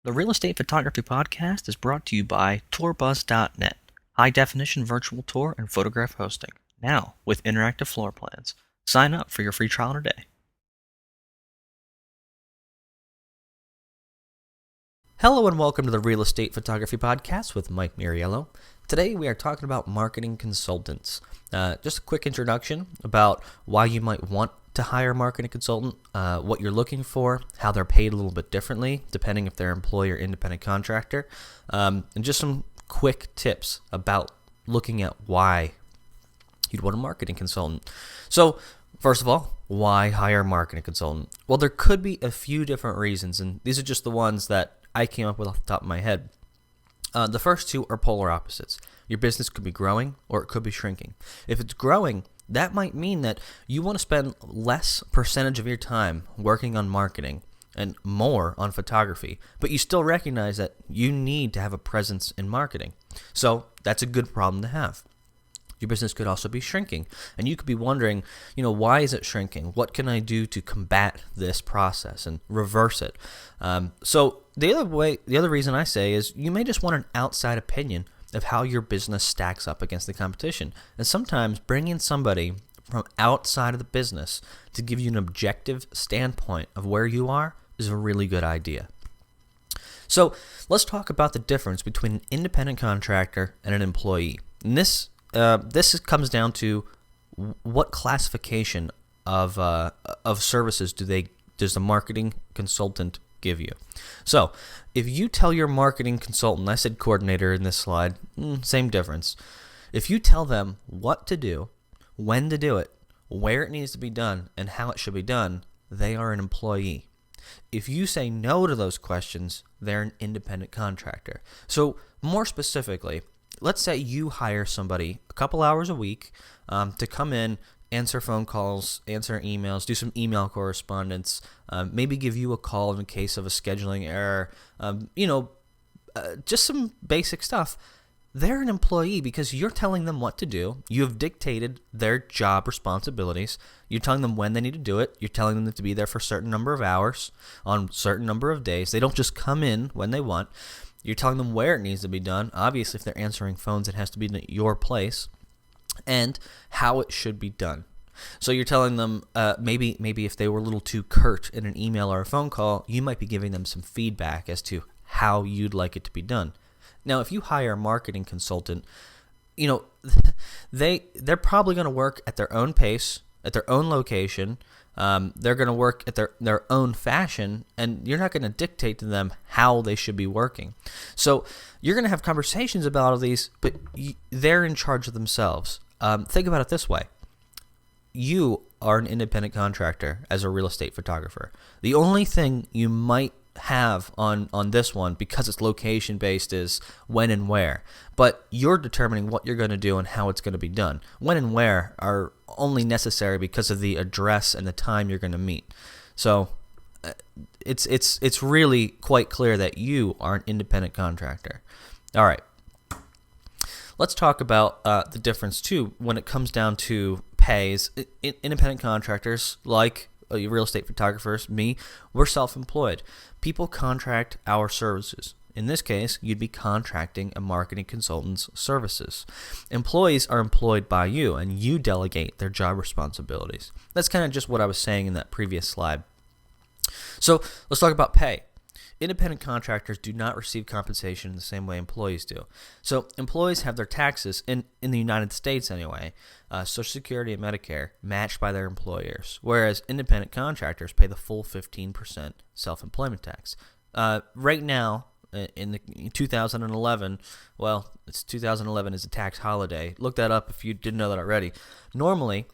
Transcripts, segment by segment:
The Real Estate Photography Podcast is brought to you by TourBuzz.net, high-definition virtual tour and photograph hosting, now with interactive floor plans. Sign up for your free trial today. Hello and welcome to the Real Estate Photography Podcast with Mike Muriello. Today we are talking about marketing consultants. Just a quick introduction about why you might want to hire a marketing consultant, what you're looking for, how they're paid a little bit differently depending if they're employee or independent contractor, and just some quick tips about looking at why you'd want a marketing consultant. So first of all, why hire a marketing consultant? Well, there could be a few different reasons, and these are just the ones that I came up with off the top of my head. The first two are polar opposites. Your business could be growing or it could be shrinking. If it's growing, that might mean that you want to spend less percentage of your time working on marketing and more on photography, but you still recognize that you need to have a presence in marketing. So that's a good problem to have. Your business could also be shrinking, and you could be wondering, why is it shrinking? What can I do to combat this process and reverse it? So the other reason I say is you may just want an outside opinion of how your business stacks up against the competition. And sometimes bringing somebody from outside of the business to give you an objective standpoint of where you are is a really good idea. So let's talk about the difference between an independent contractor and an employee. And this comes down to what classification of services does the marketing consultant give you. So if you tell your marketing consultant, I said coordinator in this slide, same difference. If you tell them what to do, when to do it, where it needs to be done, and how it should be done, they are an employee. If you say no to those questions, they're an independent contractor. So more specifically, let's say you hire somebody a couple hours a week to come in, answer phone calls, answer emails, do some email correspondence, maybe give you a call in case of a scheduling error, just some basic stuff. They're an employee because you're telling them what to do. You have dictated their job responsibilities. You're telling them when they need to do it. You're telling them to be there for a certain number of hours on a certain number of days. They don't just come in when they want. You're telling them where it needs to be done. Obviously, if they're answering phones, it has to be in your place, and how it should be done. So you're telling them maybe if they were a little too curt in an email or a phone call, you might be giving them some feedback as to how you'd like it to be done. Now, if you hire a marketing consultant, they're probably going to work at their own pace, at their own location. They're going to work at their own fashion, and you're not going to dictate to them how they should be working. So you're going to have conversations about all these, but they're in charge of themselves. Think about it this way. You are an independent contractor as a real estate photographer. The only thing you might have on this one, because it's location based, is when and where, but you're determining what you're going to do and how it's going to be done. When and where are only necessary because of the address and the time you're going to meet. So it's really quite clear that you are an independent contractor. All right, let's talk about the difference too when it comes down to pays. Independent contractors, like real estate photographers, me, we're self-employed. People contract our services. In this case, you'd be contracting a marketing consultant's services. Employees are employed by you, and you delegate their job responsibilities. That's kind of just what I was saying in that previous slide. So let's talk about pay. Independent contractors do not receive compensation in the same way employees do. So employees have their taxes, in the United States anyway, Social Security and Medicare, matched by their employers, whereas independent contractors pay the full 15% self-employment tax. Right now, in 2011, well, it's 2011 is a tax holiday. Look that up if you didn't know that already. Normally,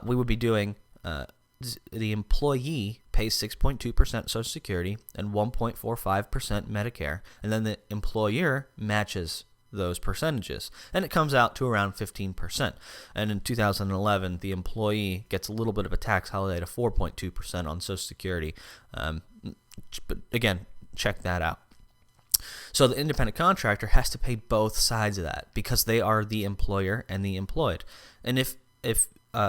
we would be doing the employee pays 6.2% Social Security and 1.45% Medicare, and then the employer matches those percentages, and it comes out to around 15%. And in 2011, the employee gets a little bit of a tax holiday to 4.2% on Social Security. But again, check that out. So the independent contractor has to pay both sides of that because they are the employer and the employed. And if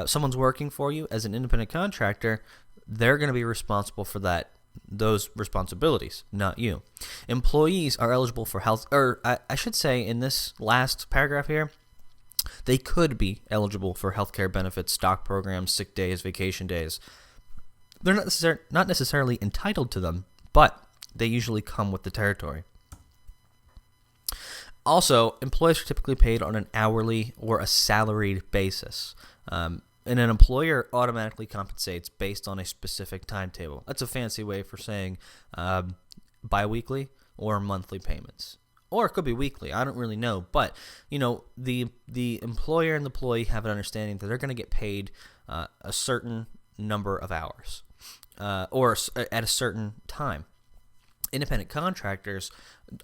someone's working for you as an independent contractor, they're going to be responsible for that those responsibilities, not you. Employees are eligible for health, or I should say in this last paragraph here, they could be eligible for healthcare benefits, stock programs, sick days, vacation days. They're not necessarily entitled to them, but they usually come with the territory. Also, employees are typically paid on an hourly or a salaried basis. And an employer automatically compensates based on a specific timetable. That's a fancy way for saying biweekly or monthly payments. Or it could be weekly. I don't really know. But, the employer and the employee have an understanding that they're going to get paid a certain number of hours or at a certain time. Independent contractors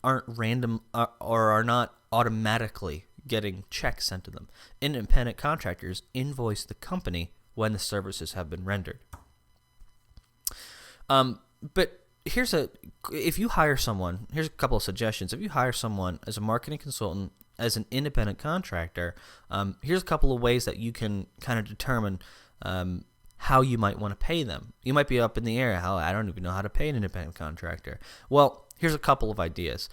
aren't random or are not automatically getting checks sent to them. Independent contractors invoice the company when the services have been rendered. But if you hire someone, here's a couple of suggestions. If you hire someone as a marketing consultant, as an independent contractor, here's a couple of ways that you can kind of determine how you might want to pay them. You might be up in the air. I don't even know how to pay an independent contractor. Well, here's a couple of ideas.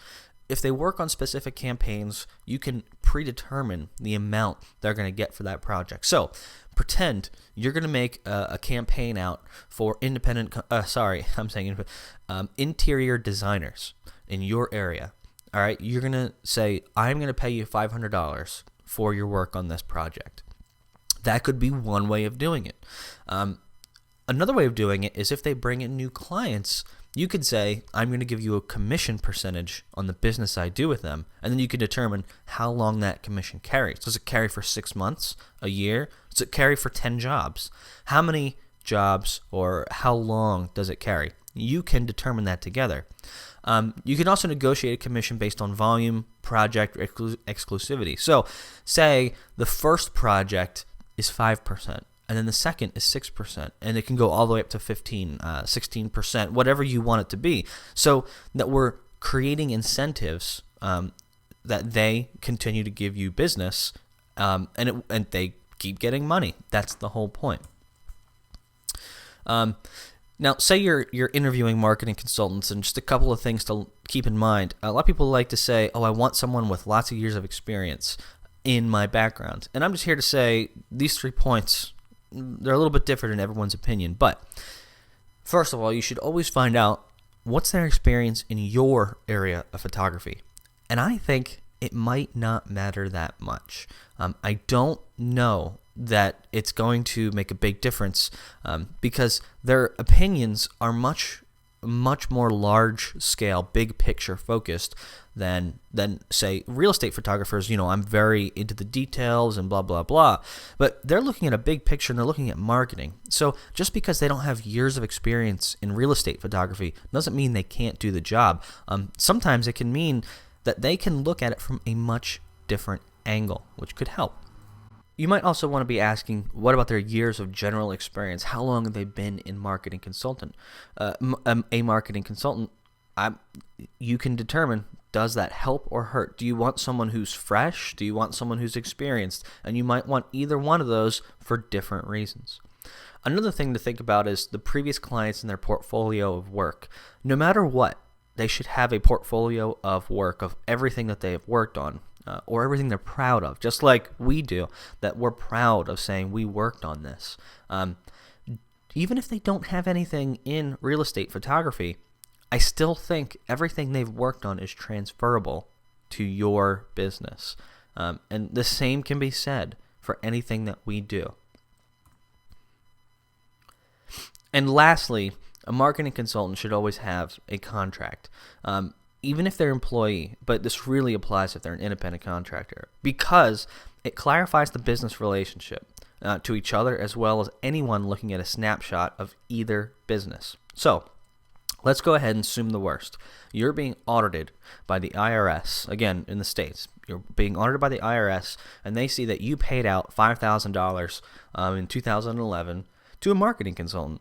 If they work on specific campaigns, you can predetermine the amount they're going to get for that project. So pretend you're going to make a campaign out for interior designers in your area. All right, you're going to say, I'm going to pay you $500 for your work on this project. That could be one way of doing it. Another way of doing it is if they bring in new clients, you could say, I'm going to give you a commission percentage on the business I do with them, and then you can determine how long that commission carries. Does it carry for 6 months, a year? Does it carry for 10 jobs? How many jobs or how long does it carry? You can determine that together. You can also negotiate a commission based on volume, project, or exclusivity. So say the first project is 5%, and then the second is 6%, and it can go all the way up to 15, 16%, whatever you want it to be. So that we're creating incentives that they continue to give you business, and they keep getting money. That's the whole point. Now, say you're interviewing marketing consultants, and just a couple of things to keep in mind. A lot of people like to say, I want someone with lots of years of experience in my background. And I'm just here to say these 3 points, they're a little bit different in everyone's opinion. But first of all, you should always find out what's their experience in your area of photography. And I think it might not matter that much. I don't know that it's going to make a big difference because their opinions are much more large scale, big picture focused than say real estate photographers. I'm very into the details and blah blah blah, but they're looking at a big picture and they're looking at marketing. So just because they don't have years of experience in real estate photography doesn't mean they can't do the job. Sometimes it can mean that they can look at it from a much different angle, which could help. You might also want to be asking, what about their years of general experience? How long have they been in marketing consultant? A marketing consultant, you can determine, does that help or hurt? Do you want someone who's fresh? Do you want someone who's experienced? And you might want either one of those for different reasons. Another thing to think about is the previous clients and their portfolio of work. No matter what, they should have a portfolio of work of everything that they have worked on. Or everything they're proud of, just like we do, that we're proud of saying we worked on this. Even if they don't have anything in real estate photography, I still think everything they've worked on is transferable to your business. And the same can be said for anything that we do. And lastly, a marketing consultant should always have a contract. Even if they're an employee, but this really applies if they're an independent contractor, because it clarifies the business relationship to each other as well as anyone looking at a snapshot of either business. So let's go ahead and assume the worst. You're being audited by the IRS, again, in the States. You're being audited by the IRS, and they see that you paid out $5,000 in 2011 to a marketing consultant.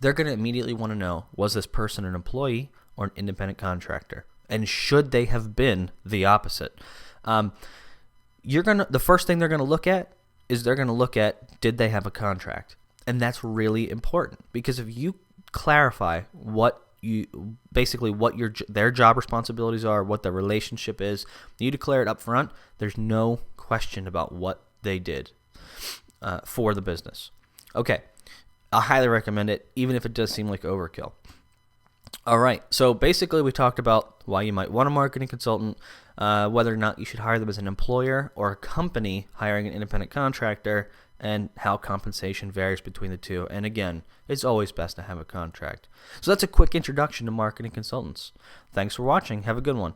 They're going to immediately want to know, was this person an employee or an independent contractor? And should they have been the opposite? The first thing they're going to look at is did they have a contract? And that's really important, because if you clarify what you basically what their job responsibilities are, what the relationship is. You declare it up front. There's no question about what they did for the business. Okay, I highly recommend it, even if it does seem like overkill. All right, so basically we talked about why you might want a marketing consultant, whether or not you should hire them as an employer or a company hiring an independent contractor, and how compensation varies between the two. And again, it's always best to have a contract. So that's a quick introduction to marketing consultants. Thanks for watching. Have a good one.